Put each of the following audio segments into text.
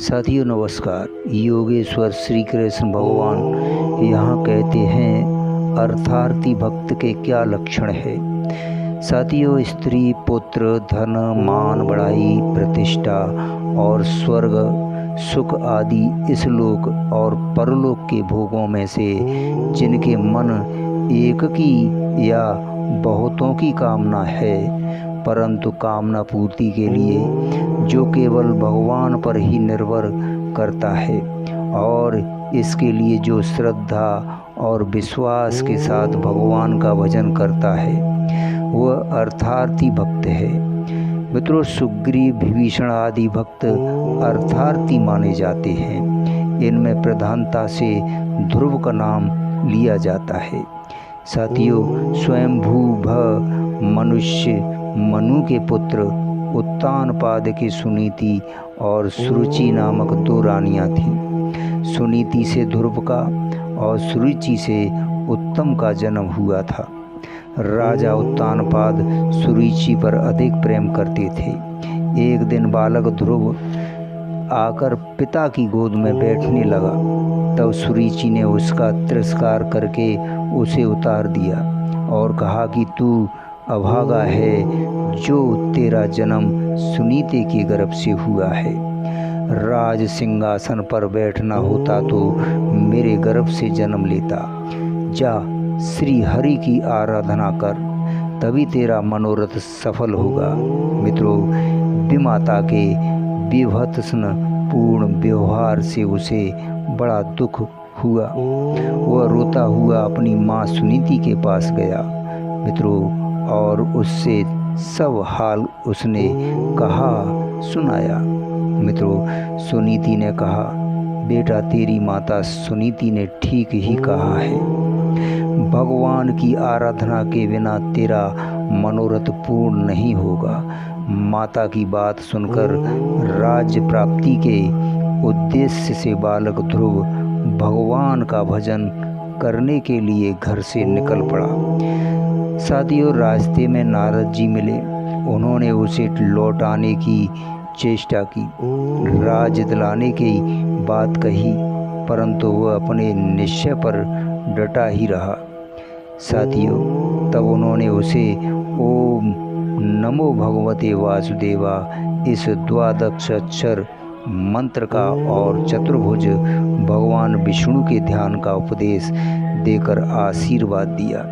साथियों नमस्कार। योगेश्वर श्री कृष्ण भगवान यहाँ कहते हैं अर्थार्थी भक्त के क्या लक्षण है। साथियों, स्त्री, पुत्र, धन, मान, बड़ाई, प्रतिष्ठा और स्वर्ग सुख आदि इस लोक और परलोक के भोगों में से जिनके मन एक की या बहुतों की कामना है, परंतु कामना पूर्ति के लिए जो केवल भगवान पर ही निर्भर करता है और इसके लिए जो श्रद्धा और विश्वास के साथ भगवान का भजन करता है, वह अर्थार्थी भक्त है। मित्रों, सुग्रीव, विभीषण आदि भक्त अर्थार्थी माने जाते हैं। इनमें प्रधानता से ध्रुव का नाम लिया जाता है। साथियों, स्वयंभू मनुष्य मनु के पुत्र उत्तानपाद की सुनीति और सुरुचि नामक दो रानियां थीं। सुनीति से ध्रुव का और सुरुचि से उत्तम का जन्म हुआ था। राजा उत्तानपाद सुरुचि पर अधिक प्रेम करते थे। एक दिन बालक ध्रुव आकर पिता की गोद में बैठने लगा, तब सुरुचि ने उसका तिरस्कार करके उसे उतार दिया और कहा कि तू अभागा है, जो तेरा जन्म सुनीति के गर्भ से हुआ है। राज सिंहासन पर बैठना होता तो मेरे गर्भ से जन्म लेता। जा, श्री हरि की आराधना कर, तभी तेरा मनोरथ सफल होगा। मित्रों, विमाता के विभत्सन पूर्ण व्यवहार से उसे बड़ा दुख हुआ। वह रोता हुआ अपनी माँ सुनीति के पास गया। मित्रों, और उससे सब हाल उसने कहा सुनाया। मित्रों, सुनीति ने कहा, बेटा, तेरी माता सुनीति ने ठीक ही कहा है। भगवान की आराधना के बिना तेरा मनोरथ पूर्ण नहीं होगा। माता की बात सुनकर राज्य प्राप्ति के उद्देश्य से बालक ध्रुव भगवान का भजन करने के लिए घर से निकल पड़ा। साथियों, रास्ते में नारद जी मिले। उन्होंने उसे लौटाने की चेष्टा की, राज दिलाने की बात कही, परंतु वह अपने निश्चय पर डटा ही रहा। साथियों, तब उन्होंने उसे ओम नमो भगवते वासुदेवा इस द्वादश अक्षर मंत्र का और चतुर्भुज भगवान विष्णु के ध्यान का उपदेश देकर आशीर्वाद दिया।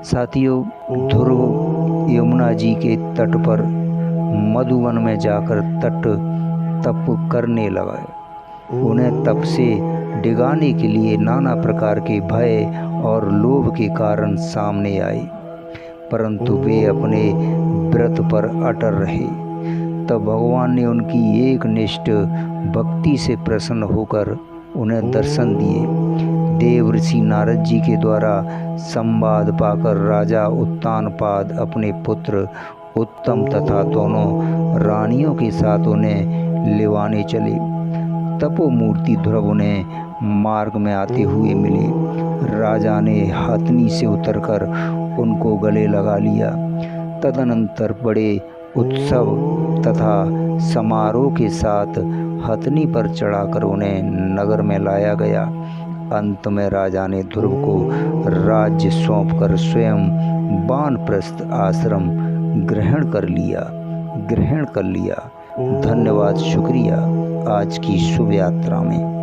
साथियों, ध्रुव यमुना जी के तट पर मधुवन में जाकर तप करने लगा। उन्हें तप से डिगाने के लिए नाना प्रकार के भय और लोभ के कारण सामने आए, परंतु वे अपने व्रत पर अटल रहे। तब भगवान ने उनकी एकनिष्ठ भक्ति से प्रसन्न होकर उन्हें दर्शन दिए। देवर्षि नारद जी के द्वारा संवाद पाकर राजा उत्तानपाद अपने पुत्र उत्तम तथा दोनों रानियों के साथ उन्हें लेवाने चले। तपोमूर्ति ध्रुव उन्हें मार्ग में आते हुए मिले। राजा ने हथनी से उतरकर उनको गले लगा लिया। तदनंतर बड़े उत्सव तथा समारोह के साथ हथनी पर चढ़ाकर उन्हें नगर में लाया गया। अंत में राजा ने ध्रुव को राज्य सौंपकर स्वयं वानप्रस्थ आश्रम ग्रहण कर लिया। धन्यवाद, शुक्रिया आज की शुभ यात्रा में।